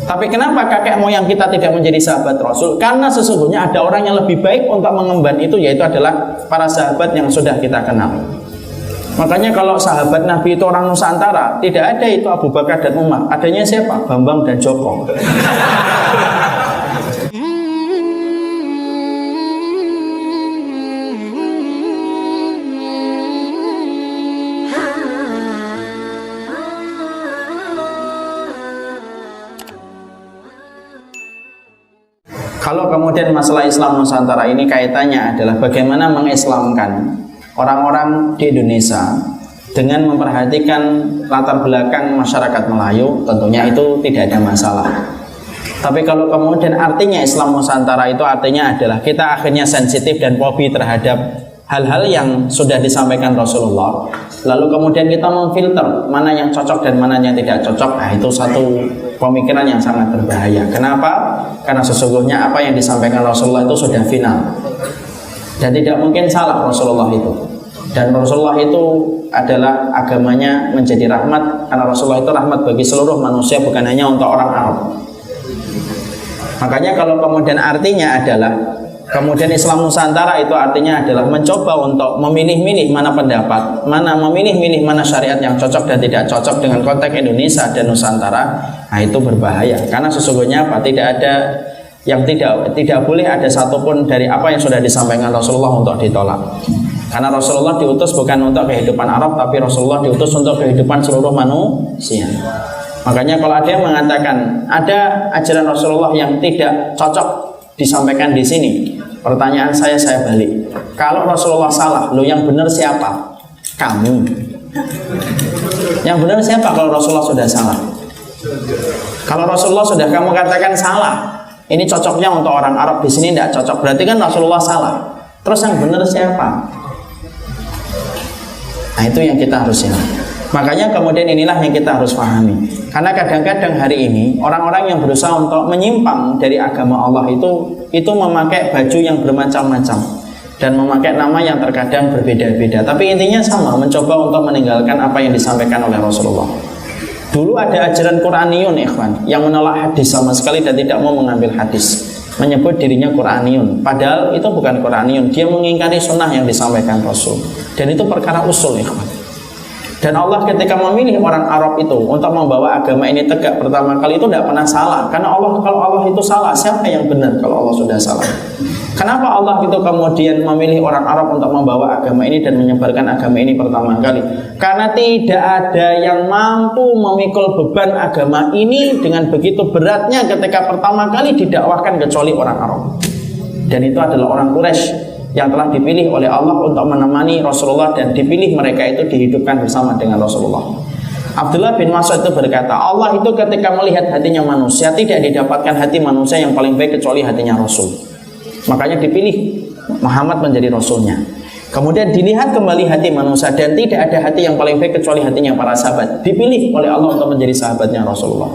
Tapi kenapa kakek moyang kita tidak menjadi sahabat Rasul? Karena sesungguhnya ada orang yang lebih baik untuk mengemban itu, yaitu adalah para sahabat yang sudah kita kenal. Makanya kalau sahabat Nabi itu orang Nusantara, tidak ada itu Abu Bakar dan Umar. Adanya siapa? Bambang dan Joko. Kalau kemudian masalah Islam Nusantara ini kaitannya adalah bagaimana mengislamkan orang-orang di Indonesia dengan memperhatikan latar belakang masyarakat Melayu, tentunya itu tidak ada masalah. Tapi kalau kemudian artinya Islam Nusantara itu artinya adalah kita akhirnya sensitif dan fobi terhadap hal-hal yang sudah disampaikan Rasulullah, lalu kemudian kita memfilter mana yang cocok dan mana yang tidak cocok, nah itu satu pemikiran yang sangat berbahaya. Kenapa? Karena sesungguhnya apa yang disampaikan Rasulullah itu sudah final dan tidak mungkin salah Rasulullah itu. Dan Rasulullah itu adalah agamanya menjadi rahmat, karena Rasulullah itu rahmat bagi seluruh manusia, bukan hanya untuk orang Arab. Makanya kalau kemudian artinya adalah kemudian Islam Nusantara itu artinya adalah mencoba untuk memilih-milih mana pendapat, memilih-milih mana syariat yang cocok dan tidak cocok dengan konteks Indonesia dan Nusantara, nah itu berbahaya. Karena sesungguhnya apa? Tidak ada yang tidak boleh ada satupun dari apa yang sudah disampaikan Rasulullah untuk ditolak. Karena Rasulullah diutus bukan untuk kehidupan Arab, tapi Rasulullah diutus untuk kehidupan seluruh manusia. Makanya kalau ada yang mengatakan ada ajaran Rasulullah yang tidak cocok disampaikan di sini, pertanyaan saya balik. Kalau Rasulullah salah, lo yang benar siapa? Kamu. Yang benar siapa kalau Rasulullah sudah salah? Kalau Rasulullah sudah kamu katakan salah, ini cocoknya untuk orang Arab, di sini tidak cocok, berarti kan Rasulullah salah. Terus yang benar siapa? Nah itu yang kita harus ingat. Makanya kemudian inilah yang kita harus pahami. Karena kadang-kadang hari ini orang-orang yang berusaha untuk menyimpang dari agama Allah itu memakai baju yang bermacam-macam dan memakai nama yang terkadang berbeda-beda. Tapi intinya sama, mencoba untuk meninggalkan apa yang disampaikan oleh Rasulullah. Dulu ada ajaran Qur'aniyun, ikhwan, yang menolak hadis sama sekali dan tidak mau mengambil hadis, menyebut dirinya Qur'aniyun. Padahal itu bukan Qur'aniyun, dia mengingkari sunnah yang disampaikan Rasul. Dan itu perkara usul, ikhwan. Dan Allah ketika memilih orang Arab itu untuk membawa agama ini tegak pertama kali itu tidak pernah salah. Karena Allah, kalau Allah itu salah, siapa yang benar kalau Allah sudah salah? Kenapa Allah itu kemudian memilih orang Arab untuk membawa agama ini dan menyebarkan agama ini pertama kali? Karena tidak ada yang mampu memikul beban agama ini dengan begitu beratnya ketika pertama kali didakwahkan kecuali orang Arab. Dan itu adalah orang Quraisy yang telah dipilih oleh Allah untuk menemani Rasulullah, dan dipilih mereka itu dihidupkan bersama dengan Rasulullah. Abdullah bin Mas'ud itu berkata, Allah itu ketika melihat hatinya manusia tidak didapatkan hati manusia yang paling baik kecuali hatinya Rasul. Makanya dipilih Muhammad menjadi Rasulnya. Kemudian dilihat kembali hati manusia dan tidak ada hati yang paling baik kecuali hatinya para sahabat. Dipilih oleh Allah untuk menjadi sahabatnya Rasulullah.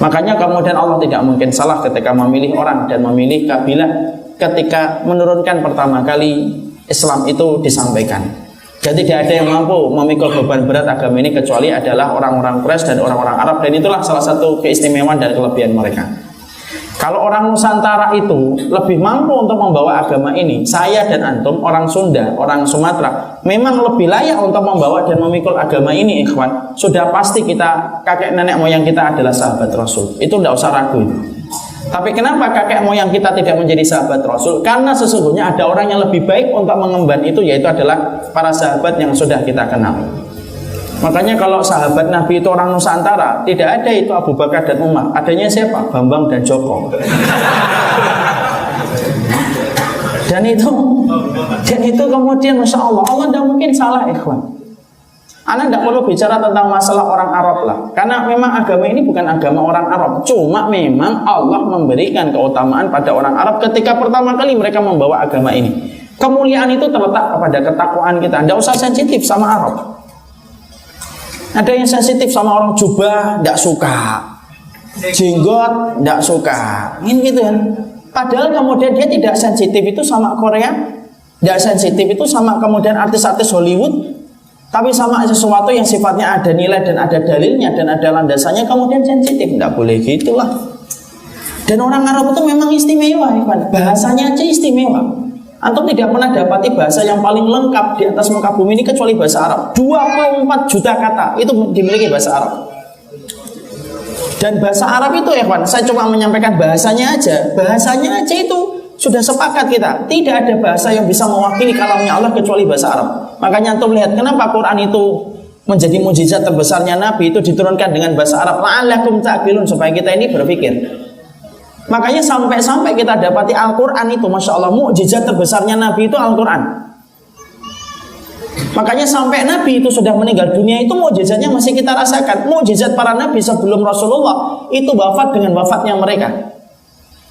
Makanya kemudian Allah tidak mungkin salah ketika memilih orang dan memilih kabilah ketika menurunkan pertama kali Islam itu disampaikan. Jadi tidak ada yang mampu memikul beban berat agama ini kecuali adalah orang-orang Quraisy dan orang-orang Arab, dan itulah salah satu keistimewaan dan kelebihan mereka. Kalau orang Nusantara itu lebih mampu untuk membawa agama ini, saya dan antum, orang Sunda, orang Sumatera, memang lebih layak untuk membawa dan memikul agama ini, ikhwan. Sudah pasti kita, kakek nenek moyang kita adalah sahabat Rasul. Itu tidak usah ragu itu. Tapi kenapa kakek moyang kita tidak menjadi sahabat Rasul? Karena sesungguhnya ada orang yang lebih baik untuk mengemban itu, yaitu adalah para sahabat yang sudah kita kenal. Makanya kalau sahabat Nabi itu orang Nusantara, tidak ada itu Abu Bakar dan Umar. Adanya siapa? Bambang dan Joko. Dan itu kemudian Masya Allah tidak mungkin salah, ikhwan. Anda tidak perlu bicara tentang masalah orang Arab lah, karena memang agama ini bukan agama orang Arab. Cuma memang Allah memberikan keutamaan pada orang Arab ketika pertama kali mereka membawa agama ini. Kemuliaan itu terletak pada ketakwaan kita. Tidak usah sensitif sama Arab. Ada yang sensitif sama orang jubah, tidak suka, jenggot, tidak suka, ini gitu kan. Padahal kemudian dia tidak sensitif itu sama Korea, tidak sensitif itu sama kemudian artis-artis Hollywood. Tapi sama sesuatu yang sifatnya ada nilai dan ada dalilnya dan ada landasannya kemudian sensitif. Tidak boleh gitulah. Dan orang Arab itu memang istimewa, bahasanya aja istimewa. Antum tidak pernah dapati bahasa yang paling lengkap di atas muka bumi ini kecuali bahasa Arab. 24 juta kata itu dimiliki bahasa Arab. Dan bahasa Arab itu saya cuma menyampaikan bahasanya aja. Bahasanya aja itu sudah sepakat kita. Tidak ada bahasa yang bisa mewakili kalamnya Allah kecuali bahasa Arab. Makanya antum lihat kenapa Quran itu menjadi mukjizat terbesarnya Nabi itu diturunkan dengan bahasa Arab. La'allakum ta'qilun, supaya kita ini berpikir. Makanya sampai kita dapati Al-Quran itu, Masya Allah, mukjizat terbesarnya Nabi itu Al-Quran. Makanya sampai Nabi itu sudah meninggal dunia itu mukjizatnya masih kita rasakan. Mukjizat para Nabi sebelum Rasulullah itu wafat dengan wafatnya mereka.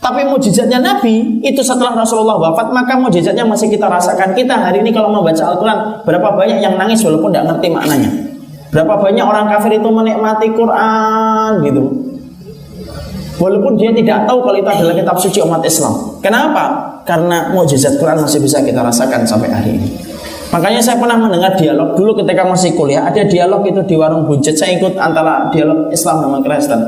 Tapi mukjizatnya Nabi itu setelah Rasulullah wafat, maka mukjizatnya masih kita rasakan. Kita hari ini kalau membaca Al-Quran, berapa banyak yang nangis walaupun tidak ngerti maknanya. Berapa banyak orang kafir itu menikmati Quran gitu, walaupun dia tidak tahu kalau itu adalah kitab suci umat Islam. Kenapa? Karena mukjizat Quran masih bisa kita rasakan sampai hari ini. Makanya saya pernah mendengar dialog dulu ketika masih kuliah. Ada dialog itu di warung buncit. Saya ikut antara dialog Islam dan Kristen.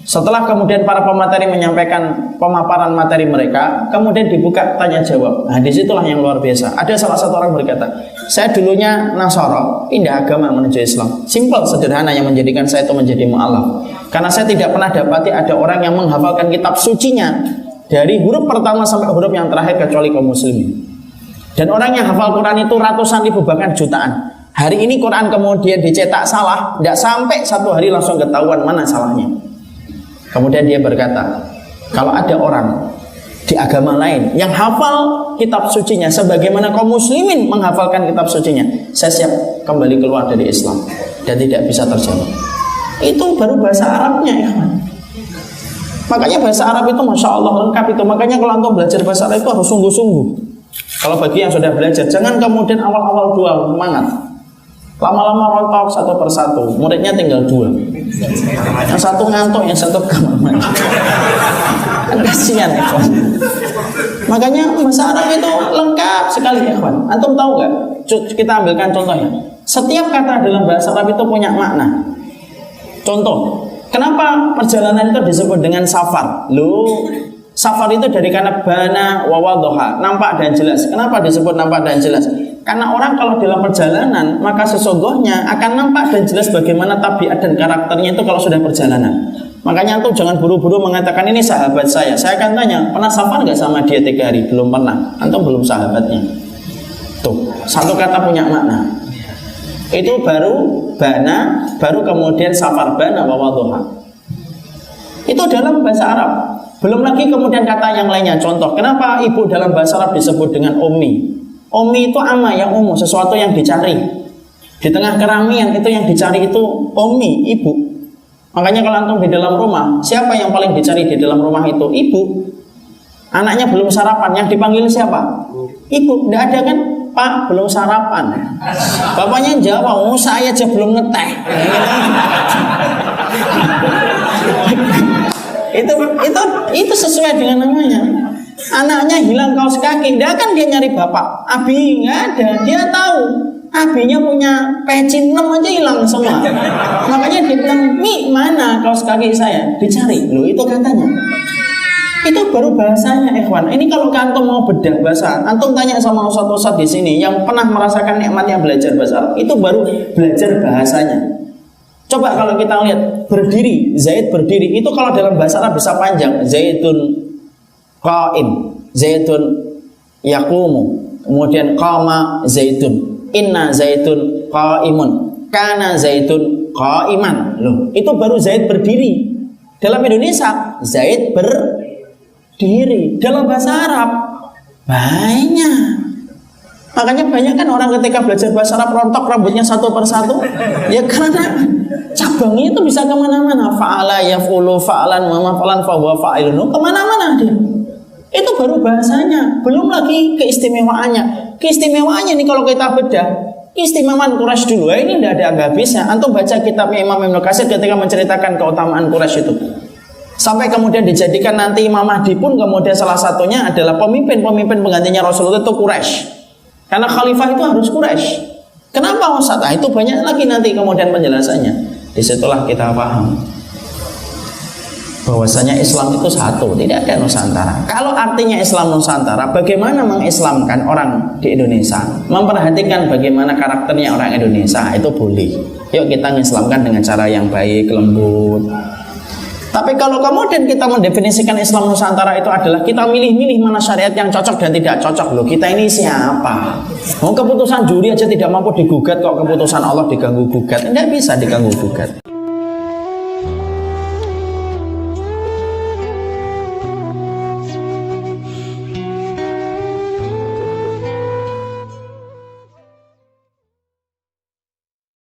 Setelah kemudian para pemateri menyampaikan pemaparan materi mereka, kemudian dibuka tanya jawab. Nah, disitulah yang luar biasa. Ada salah satu orang berkata, saya dulunya Nasara, pindah agama menuju Islam. Simpel, sederhana, yang menjadikan saya itu menjadi mu'alaf. Karena saya tidak pernah dapati ada orang yang menghafalkan kitab sucinya dari huruf pertama sampai huruf yang terakhir kecuali kaum muslimin. Dan orang yang hafal Quran itu ratusan ribu bahkan jutaan. Hari ini Quran kemudian dicetak salah, tidak sampai satu hari langsung ketahuan mana salahnya. Kemudian dia berkata, kalau ada orang di agama lain yang hafal kitab sucinya sebagaimana kaum muslimin menghafalkan kitab sucinya, saya siap kembali keluar dari Islam. Dan tidak bisa terjawab. Itu baru bahasa Arabnya, ya. Makanya bahasa Arab itu Masya Allah lengkap itu. Makanya kalau antum belajar bahasa Arab itu harus sungguh-sungguh. Kalau bagi yang sudah belajar, jangan kemudian awal-awal dua semangat, lama-lama rontok satu persatu, muridnya tinggal dua, yang satu ngantuk, yang satu kamar mandi. Kasihan, ikhwan. Makanya bahasa Arab itu lengkap sekali, ikhwan. Antum tahu nggak? Kita ambilkan contohnya. Setiap kata dalam bahasa Arab itu punya makna. Contoh, kenapa perjalanan itu disebut dengan safar? Safar itu dari kata bana wawadhoha, nampak dan jelas. Kenapa disebut nampak dan jelas? Karena orang kalau dalam perjalanan, maka sesungguhnya akan nampak dan jelas bagaimana tabiat dan karakternya itu kalau sudah perjalanan. Makanya antum jangan buru-buru mengatakan ini sahabat saya. Saya akan tanya, pernah safar nggak sama dia 3 hari? Belum pernah. Antum belum sahabatnya. Tuh, satu kata punya makna. Itu baru bana, baru kemudian safar bana wawadhoha. Itu dalam bahasa Arab. Belum lagi kemudian kata yang lainnya. Contoh, kenapa ibu dalam bahasa Arab disebut dengan ummi? Ummi itu ama, yang umum, sesuatu yang dicari. Di tengah keramaian itu yang dicari itu ummi, ibu. Makanya kalau antum di dalam rumah, siapa yang paling dicari di dalam rumah itu? Ibu. Anaknya belum sarapan, yang dipanggil siapa? Ibu. Tidak ada kan? Pak, belum sarapan. Bapaknya jawab, oh saya aja belum ngeteh. Itu sesuai dengan namanya. Anaknya hilang kaos kaki, dia kan dia nyari bapak. Abi nggak ada, dia tahu abinya punya peci 6 aja hilang semua. Makanya dia bilang, Mi mana kaos kaki saya? Dicari, loh itu katanya. Itu baru bahasanya, ikhwan. Ini kalau antum mau bedah bahasa, antum tanya sama ustaz-ustaz di sini yang pernah merasakan nikmatnya belajar bahasa Arab, itu baru belajar bahasanya. Coba kalau kita lihat berdiri, Zaid berdiri, itu kalau dalam bahasa Arab bisa panjang. Zaidun qa'im, Zaidun yaqumu, kemudian qama Zaidun, inna Zaidun qa'imun, kana Zaidun qa'iman. Loh, itu baru Zaid berdiri. Dalam Indonesia, Zaid berdiri. Dalam bahasa Arab banyak. Makanya banyak kan orang ketika belajar bahasa Arab rontok rambutnya satu persatu. Ya karena cabangnya itu bisa kemana-mana. Fa'ala yaf'ulu fa'alan wa maf'alan fa huwa fa'ilun. Kemana-mana dia. Itu baru bahasanya. Belum lagi keistimewaannya. Keistimewaannya nih kalau kita bedah, keistimewaan Quraisy dulu. Ini tidak ada habisnya. Antum baca kitabnya Imam Ibnu Katsir ketika menceritakan keutamaan Quraisy itu. Sampai kemudian dijadikan nanti Imam Mahdi pun kemudian salah satunya adalah pemimpin penggantinya Rasulullah itu Quraisy. Karena khalifah itu harus Quraisy. Kenapa Ustaz? Itu banyak lagi nanti kemudian penjelasannya. Disitulah kita paham. bahwasanya Islam itu satu, tidak ada Nusantara. Kalau artinya Islam Nusantara, bagaimana mengislamkan orang di Indonesia? Memperhatikan bagaimana karakternya orang Indonesia, itu boleh. Yuk kita mengislamkan dengan cara yang baik, lembut. Tapi kalau kemudian kita mendefinisikan Islam Nusantara itu adalah kita milih-milih mana syariat yang cocok dan tidak cocok, loh kita ini siapa? Mau keputusan juri aja tidak mampu digugat, kok keputusan Allah diganggu gugat? Tidak bisa diganggu gugat.